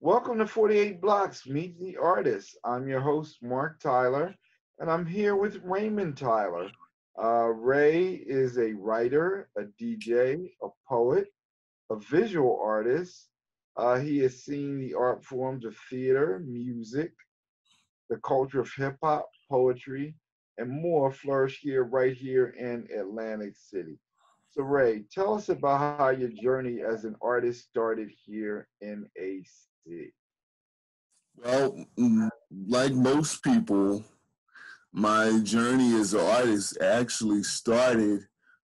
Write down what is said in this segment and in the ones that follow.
Welcome to 48 Blocks, Meet the Artist. I'm your host, Mark Tyler, and I'm here with Raymond Tyler. Ray is a writer, a DJ, a poet, a visual artist. He has seen the art forms of theater, music, the culture of hip hop, poetry, and more flourish right here in Atlantic City. So Ray, tell us about how your journey as an artist started here in AC. Well, like most people, my journey as an artist actually started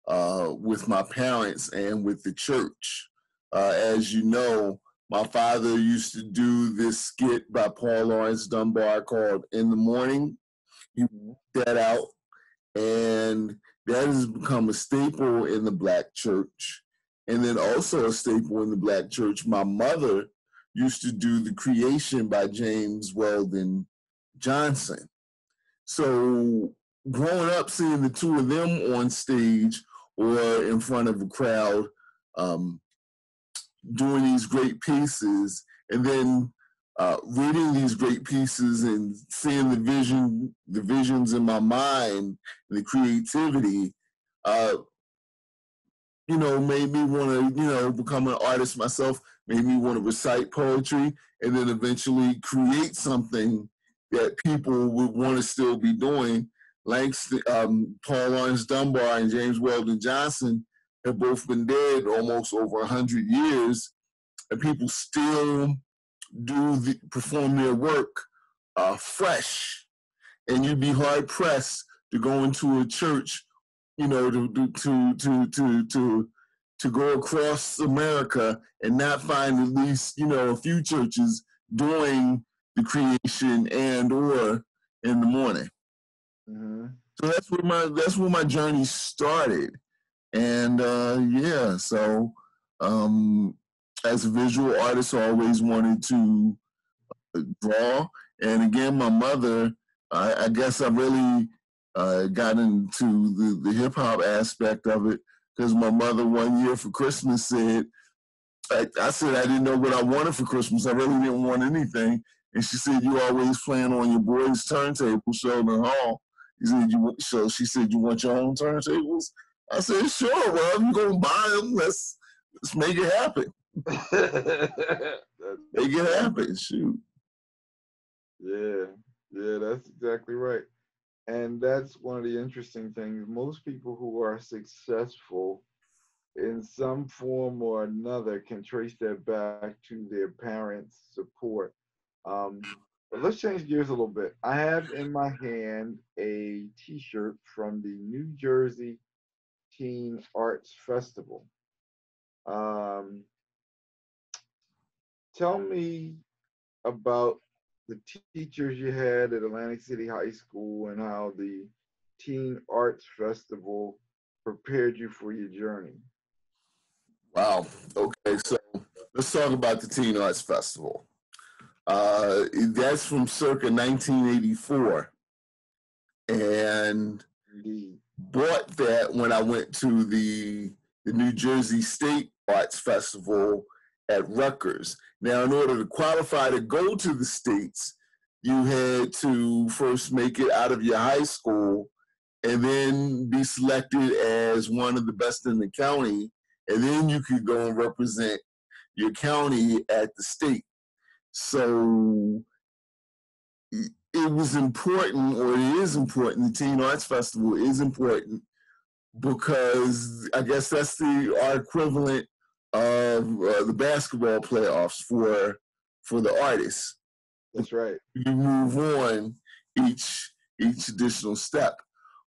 with my parents and with the church. As you know, my father used to do this skit by Paul Laurence Dunbar called In the Morning. He put that out, and that has become a staple in the Black church. And then also a staple in the Black church, my mother used to do The Creation by James Weldon Johnson. So growing up, seeing the two of them on stage or in front of a crowd, doing these great pieces, and then reading these great pieces and seeing the visions in my mind, and the creativity, made me want to, become an artist myself, made me want to recite poetry, and then eventually create something that people would want to still be doing. Paul Laurence Dunbar and James Weldon Johnson have both been dead almost over 100 years, and people still perform their work fresh. And you'd be hard pressed to go into a church, to go across America and not find at least, a few churches doing the creation and or in the morning. Mm-hmm. So that's where my journey started. And so as a visual artist, I always wanted to draw. And again, my mother, I guess I really got into the hip hop aspect of it, because my mother one year for Christmas said, I said I didn't know what I wanted for Christmas. I really didn't want anything. And she said, "You always playing on your boys' turntable, Sheldon Hall." She said, "You want your own turntables?" I said, "Sure, well, I'm going to buy them. Let's make it happen." Make it happen, shoot. Yeah, that's exactly right. And that's one of the interesting things. Most people who are successful in some form or another can trace that back to their parents' support. But let's change gears a little bit. I have in my hand a T-shirt from the New Jersey Teen Arts Festival. Tell me about the teachers you had at Atlantic City High School and how the Teen Arts Festival prepared you for your journey. Wow. Okay, so let's talk about the Teen Arts Festival. That's from circa 1984. And bought that when I went to the New Jersey State Arts Festival at Rutgers. Now, in order to qualify to go to the States, you had to first make it out of your high school and then be selected as one of the best in the county, and then you could go and represent your county at the state. So it was important, or it is important, the Teen Arts Festival is important, because I guess that's our equivalent of the basketball playoffs for the artists. That's right. You move on each additional step.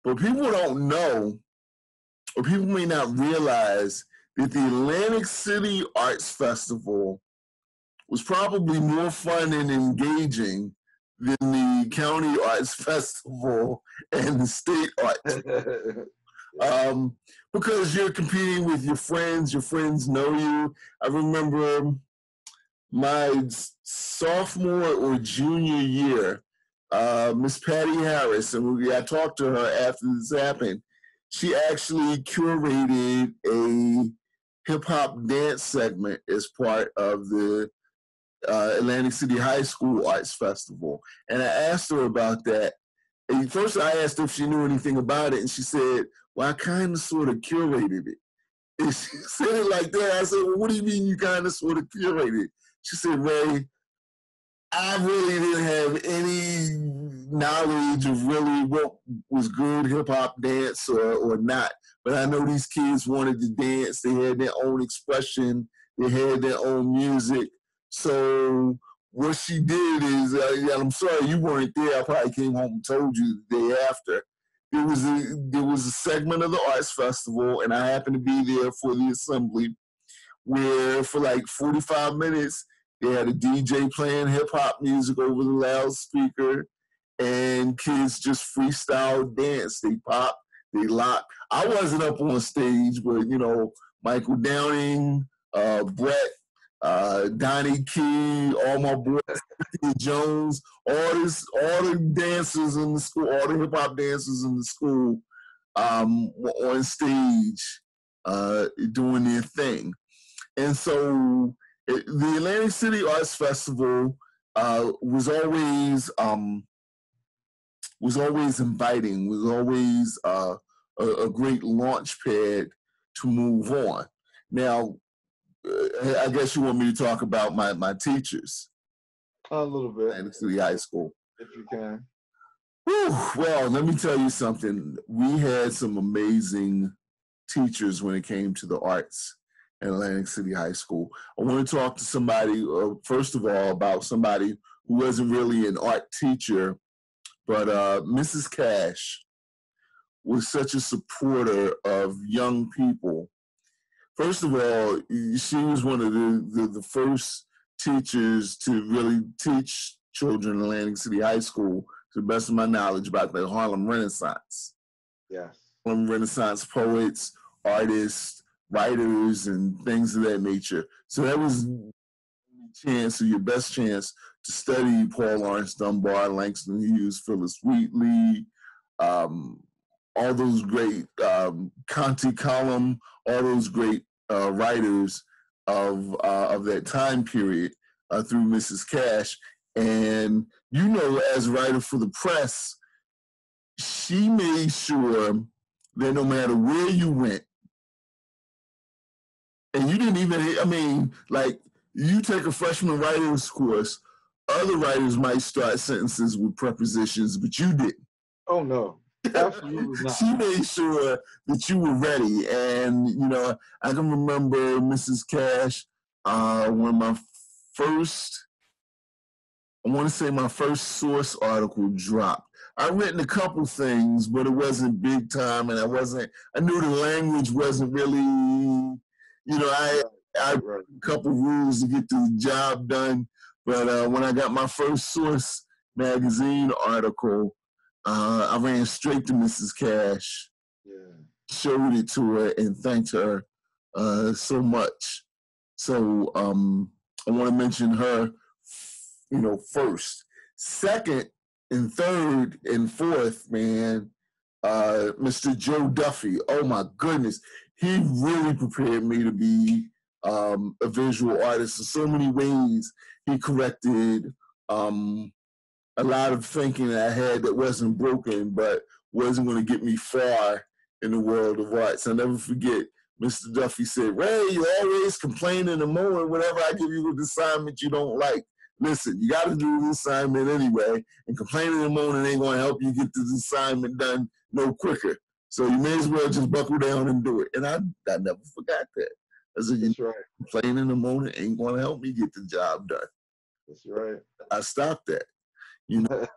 But people don't know, or people may not realize, that the Atlantic City Arts Festival was probably more fun and engaging than the County Arts Festival and the State Arts. Because you're competing with your friends know you. I remember my sophomore or junior year, Miss Patty Harris, and I talked to her after this happened, she actually curated a hip-hop dance segment as part of the Atlantic City High School Arts Festival. And I asked her about that. And first I asked her if she knew anything about it, and she said, well, I kind of sort of curated it. And she said it like that. I said, well, what do you mean you kind of sort of curated it? She said, Ray, I really didn't have any knowledge of really what was good hip-hop dance or not. But I know these kids wanted to dance. They had their own expression. They had their own music. So what she did is, and I'm sorry you weren't there. I probably came home and told you the day after. There was a segment of the Arts Festival, and I happened to be there for the assembly, where for like 45 minutes, they had a DJ playing hip-hop music over the loudspeaker, and kids just freestyle dance. They pop, they lock. I wasn't up on stage, but, you know, Michael Downing, Brett, Donnie Key, all my boys, Jones, all the dancers in the school, all the hip-hop dancers in the school were on stage doing their thing. And so the Atlantic City Arts Festival was always inviting, was always a great launch pad to move on. Now, I guess you want me to talk about my teachers. A little bit. Atlantic City High School. If you can. Whew, well, let me tell you something. We had some amazing teachers when it came to the arts at Atlantic City High School. I want to talk to somebody, first of all, about somebody who wasn't really an art teacher, but Mrs. Cash was such a supporter of young people. First of all, she was one of the first teachers to really teach children in Atlantic City High School, to the best of my knowledge, about the Harlem Renaissance. Yes. Harlem Renaissance poets, artists, writers, and things of that nature. So that was your best chance to study Paul Laurence Dunbar, Langston Hughes, Phyllis Wheatley, all those great 𝗘𝘃𝗃, all those great writers of that time period through Mrs. Cash. And, you know, as a writer for the press, she made sure that no matter where you went, and you didn't even, I mean, like, you take a freshman writers course, other writers might start sentences with prepositions, but you didn't. Oh, no. Absolutely not. She made sure that you were ready. And, you know, I can remember Mrs. Cash, when my first source article dropped. I'd written a couple things, but it wasn't big time, and I knew the language wasn't really, you know, I wrote a couple rules to get the job done. But when I got my first Source magazine article, I ran straight to Mrs. Cash, showed it to her, and thanked her so much. So I want to mention her, you know, first. Second and third and fourth, man, Mr. Joe Duffy. Oh my goodness, he really prepared me to be a visual artist in so many ways. He corrected a lot of thinking that I had that wasn't broken, but wasn't going to get me far in the world of arts. I'll never forget, Mr. Duffy said, Ray, you always complain in the moment whenever I give you an assignment you don't like. Listen, you got to do the assignment anyway, and complaining in the moment ain't going to help you get this assignment done no quicker. So you may as well just buckle down and do it. And I never forgot that. I said, That's right. Complaining in the moment ain't going to help me get the job done. That's right. I stopped that. You know,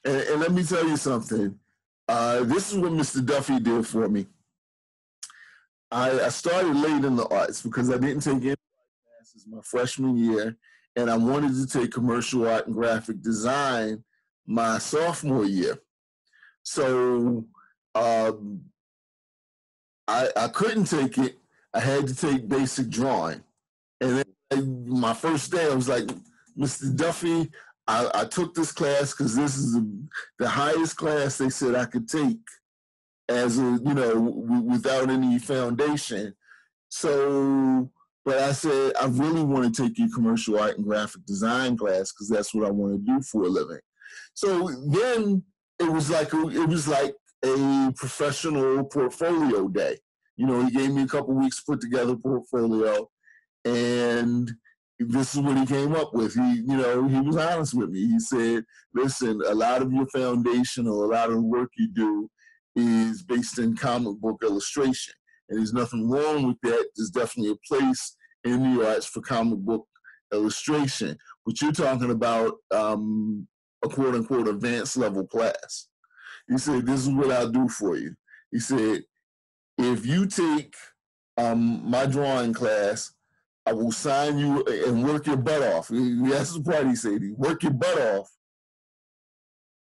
and let me tell you something. This is what Mr. Duffy did for me. I started late in the arts because I didn't take any classes my freshman year, and I wanted to take commercial art and graphic design my sophomore year. So I couldn't take it. I had to take basic drawing. And then my first day, I was like, Mr. Duffy, I took this class because this is the highest class they said I could take as a, you know, without any foundation. So But I said, I really want to take your commercial art and graphic design class because that's what I want to do for a living. So then it was like a professional portfolio day. You know, he gave me a couple weeks to put together a portfolio, and this is what he came up with. He was honest with me. He said, listen, a lot of your foundation or a lot of the work you do is based in comic book illustration. And there's nothing wrong with that. There's definitely a place in the arts for comic book illustration. But you're talking about a quote unquote advanced level class. He said, this is what I'll do for you. He said, if you take my drawing class, I will sign you and work your butt off. That's the part he said. Work your butt off.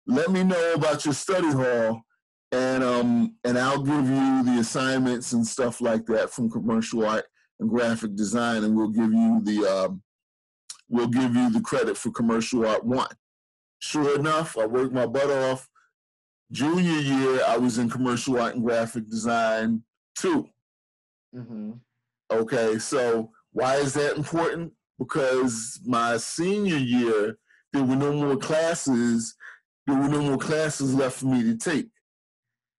Let me know about your study hall, and I'll give you the assignments and stuff like that from commercial art and graphic design, and we'll give you the credit for commercial art 1. Sure enough, I worked my butt off. Junior year, I was in commercial art and graphic design 2. Mm-hmm. Okay, so why is that important? Because my senior year, there were no more classes left for me to take.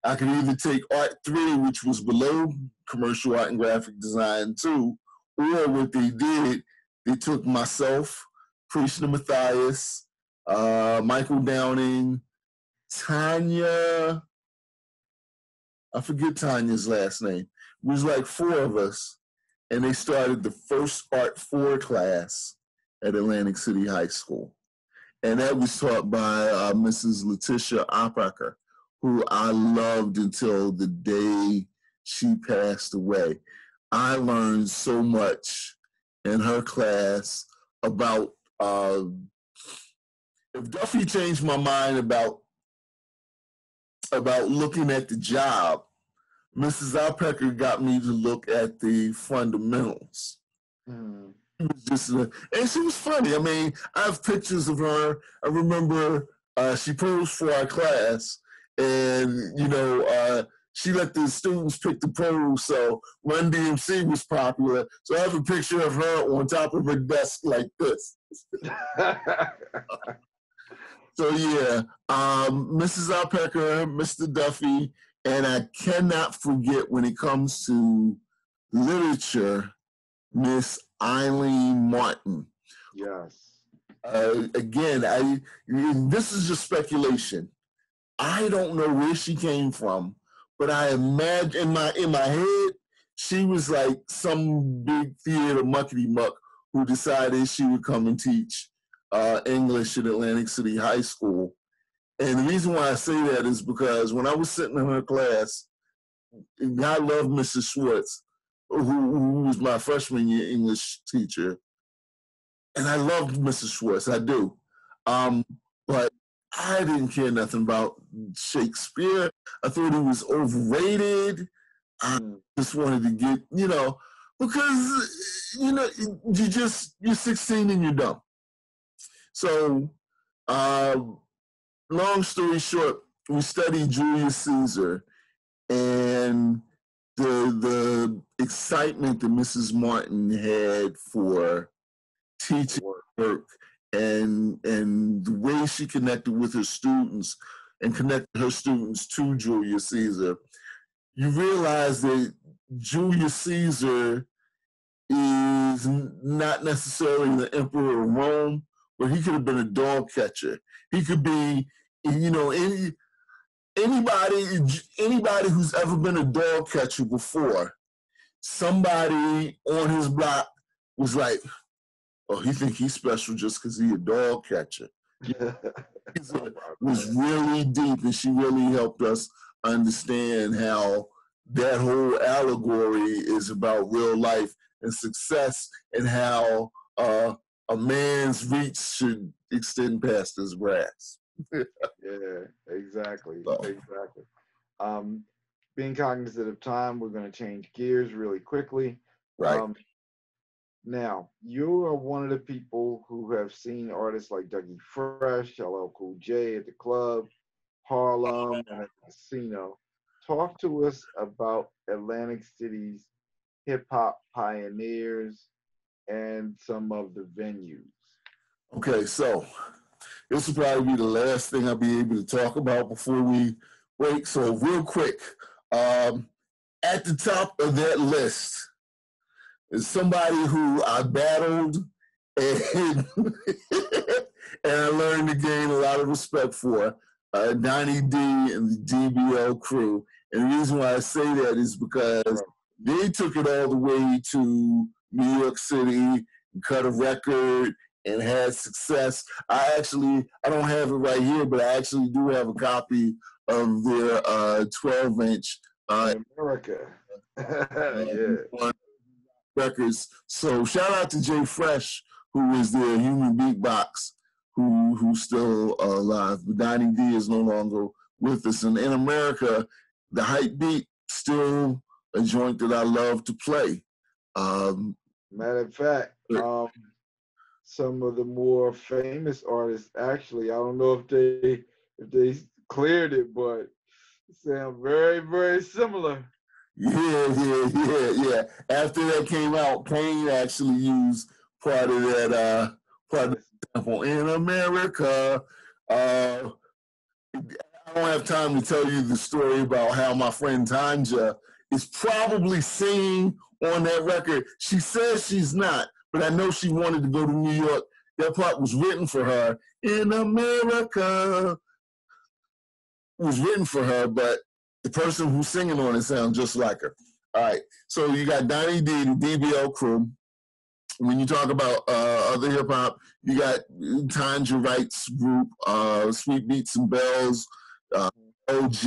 I could either take Art 3, which was below commercial art and graphic design 2, or what they did, they took myself, 𝗃𝗃𝐽𝐽𝐻, Michael Downing, Tanya, I forget Tanya's last name. It was like 4 of us, and they started the first Art 4 class at Atlantic City High School. And that was taught by Mrs. 𝗬𝗃𝗃 𝗦𝗃𝐽𝐽𝐻, who I loved until the day she passed away. I learned so much in her class about, if Duffy changed my mind about looking at the job, Mrs. 𝗦𝗃𝐽𝐽𝐻 got me to look at the fundamentals. Mm. It was just, and she was funny. I mean, I have pictures of her. I remember she posed for our class, and she let the students pick the pose. So Run DMC was popular. So I have a picture of her on top of her desk like this. So yeah, Mrs. 𝗦𝗃𝐽𝐽𝐻, Mr. Duffy, and I cannot forget when it comes to literature, Miss Eileen Martin. Yes. Again, this is just speculation. I don't know where she came from, but I imagine in my head, she was like some big theater muckety-muck who decided she would come and teach English at Atlantic City High School. And the reason why I say that is because when I was sitting in her class, and I loved Mrs. Schwartz, who was my freshman year English teacher. And I loved Mrs. Schwartz, I do. But I didn't care nothing about Shakespeare. I thought he was overrated. I just wanted to get, because, you're 16 and you're dumb. So, long story short, we studied Julius Caesar, and the excitement that Mrs. Martin had for teaching work and the way she connected with her students and connected her students to Julius Caesar, you realize that Julius Caesar is not necessarily the emperor of Rome, but he could have been a dog catcher. He could be, anybody who's ever been a dog catcher before, somebody on his block was like, oh, he think he's special just because he's a dog catcher. It was really deep, and she really helped us understand how that whole allegory is about real life and success, and how a man's reach should extend past his grasp. Yeah, exactly. So. Exactly. Being cognizant of time, we're going to change gears really quickly. Right. Now, you are one of the people who have seen artists like Dougie Fresh, LL Cool J at the club, Harlem, and at the casino. Talk to us about Atlantic City's hip hop pioneers, and some of the venues. Okay, so this will probably be the last thing I'll be able to talk about before we break. So real quick, at the top of that list is somebody who I battled and, and I learned to gain a lot of respect for, Donnie D and the DBL crew. And the reason why I say that is because they took it all the way to New York City and cut a record and had success. I don't have it right here, but I actually do have a copy of their 12-inch America. Yeah. Records. So shout out to Jay Fresh, who is their human beatbox, who's still alive. But Donnie D is no longer with us. And in America, the hype beat still a joint that I love to play. Matter of fact, some of the more famous artists, actually, I don't know if they cleared it, but it sound very, very similar. Yeah. After that came out, Kane actually used part of that sample in America. I don't have time to tell you the story about how my friend Tanja is probably singing on that record. She says she's not, but I know she wanted to go to New York. That part was written for her. In America was written for her, but the person who's singing on it sounds just like her. All right, so you got Donnie D, the DBL crew. When you talk about other hip hop, you got Tanja Wright's group, Sweet Beats and Bells, OG,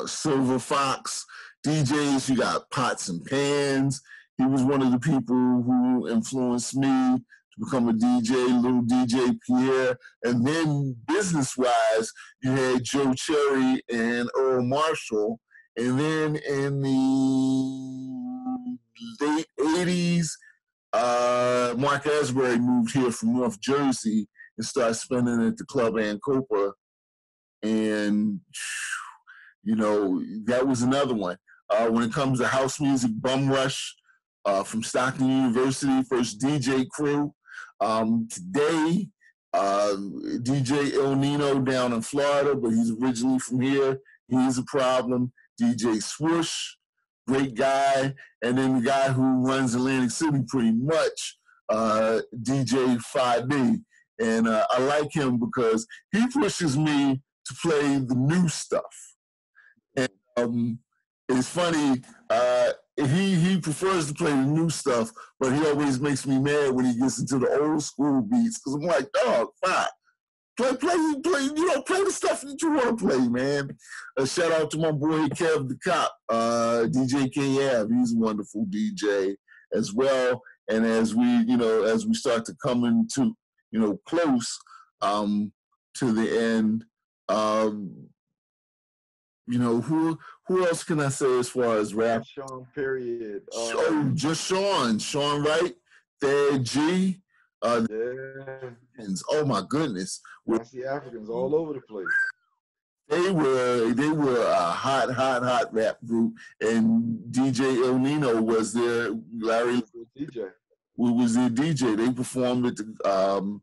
Silver Fox. DJs, you got Pots and Pans. He was one of the people who influenced me to become a DJ, little DJ Pierre. And then business-wise, you had Joe Cherry and Earl Marshall. And then in the late 80s, Mark Asbury moved here from North Jersey and started spinning at the Club Ancopa. And, you know, that was another one. When it comes to house music, Bum Rush from Stockton University, first DJ crew. Today, DJ El Nino down in Florida, but he's originally from here. He's a problem. DJ Swoosh, great guy. And then the guy who runs Atlantic City pretty much, DJ 5D. And I like him because he pushes me to play the new stuff. And it's funny, he prefers to play the new stuff, but he always makes me mad when he gets into the old school beats, because I'm like, dog, fine. Play the stuff that you want to play, man. A shout out to my boy 𝗘𝘃𝗲, DJ 𝗘𝘃𝗲. He's a wonderful DJ as well. And as we start to come into, close to the end, who else can I say as far as rap? Sean, period. Just Sean Wright, 𝗘𝘃𝗲. Yeah. Oh my goodness. I see Africans all over the place. They were a hot rap group, and DJ El Nino was their Larry DJ. Was their DJ. They performed at the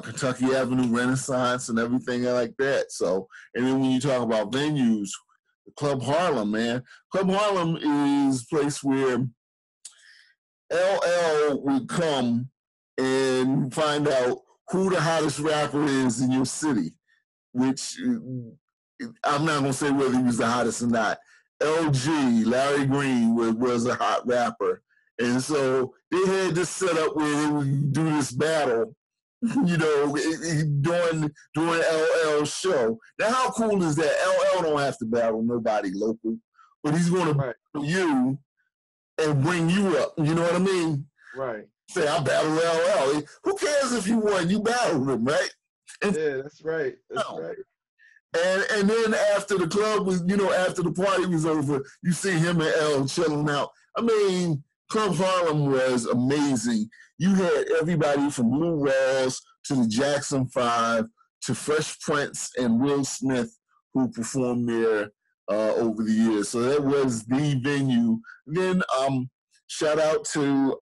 Kentucky Avenue Renaissance and everything like that. So, and then when you talk about venues, Club Harlem, man. Club Harlem is a place where LL would come and find out who the hottest rapper is in your city, which I'm not going to say whether he was the hottest or not. LG, Larry Green, was a hot rapper. And so they had this set up where they would do this battle, during LL's show. Now, how cool is that? LL don't have to battle nobody local, but he's going to battle you and bring you up. You know what I mean? Right. Say, I battled LL. Who cares if you won? You battled him, right? Yeah, that's right. That's right. And then after the club was, after the party was over, you see him and L chilling out. I mean, Club Harlem was amazing. You had everybody from Lou Rawls to the Jackson 5 to Fresh Prince and Will Smith who performed there. over the years. So that was the venue. Then shout out to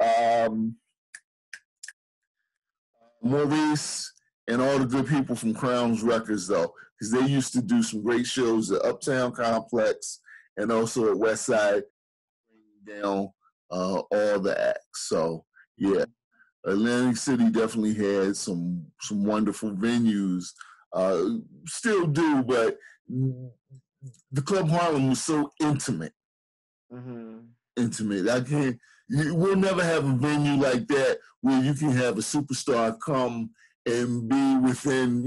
Maurice and all the good people from Crown's Records, though, because they used to do some great shows at Uptown Complex and also at West Side, bringing down all the acts. So, yeah, Atlantic City definitely had some wonderful venues. Still do, but the Club Harlem was so intimate. Intimate. We'll never have a venue like that where you can have a superstar come and be within,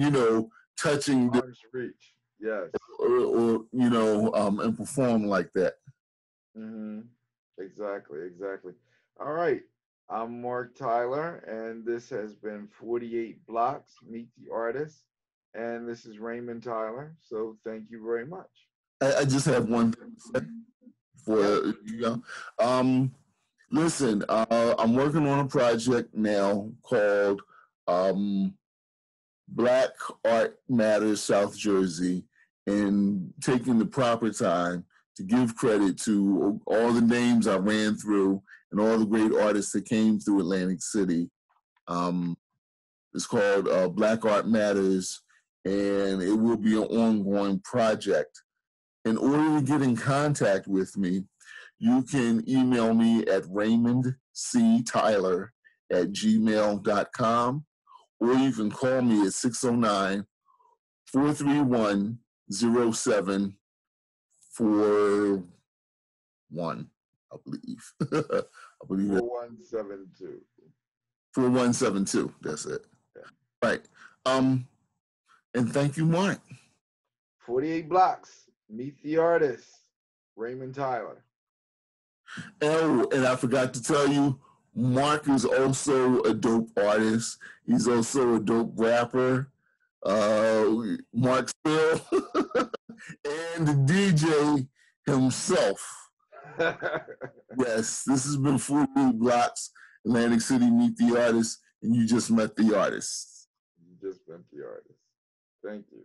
touching the arm's reach. Yes. Or and perform like that. Exactly. All right. I'm Mark Tyler, and this has been 48 Blocks, Meet the Artist. And this is Raymond Tyler. So thank you very much. I just have one thing to say for you go. Listen, I'm working on a project now called Black Art Matters South Jersey, and taking the proper time to give credit to all the names I ran through and all the great artists that came through Atlantic City. It's called Black Art Matters, and it will be an ongoing project. In order to get in contact with me, you can email me at raymondctyler@gmail.com, or you can call me at 609-431-0741, I believe. I believe 4172. 4172, that's it. Yeah. Right. And thank you, Mark. 48 Blocks, Meet the Artist, Raymond Tyler. Oh, and I forgot to tell you, Mark is also a dope artist. He's also a dope rapper. Mark Spill and the DJ himself. Yes, this has been 48 Blocks, Atlantic City, Meet the Artist, and you just met the artist. You just met the artist. Thank you.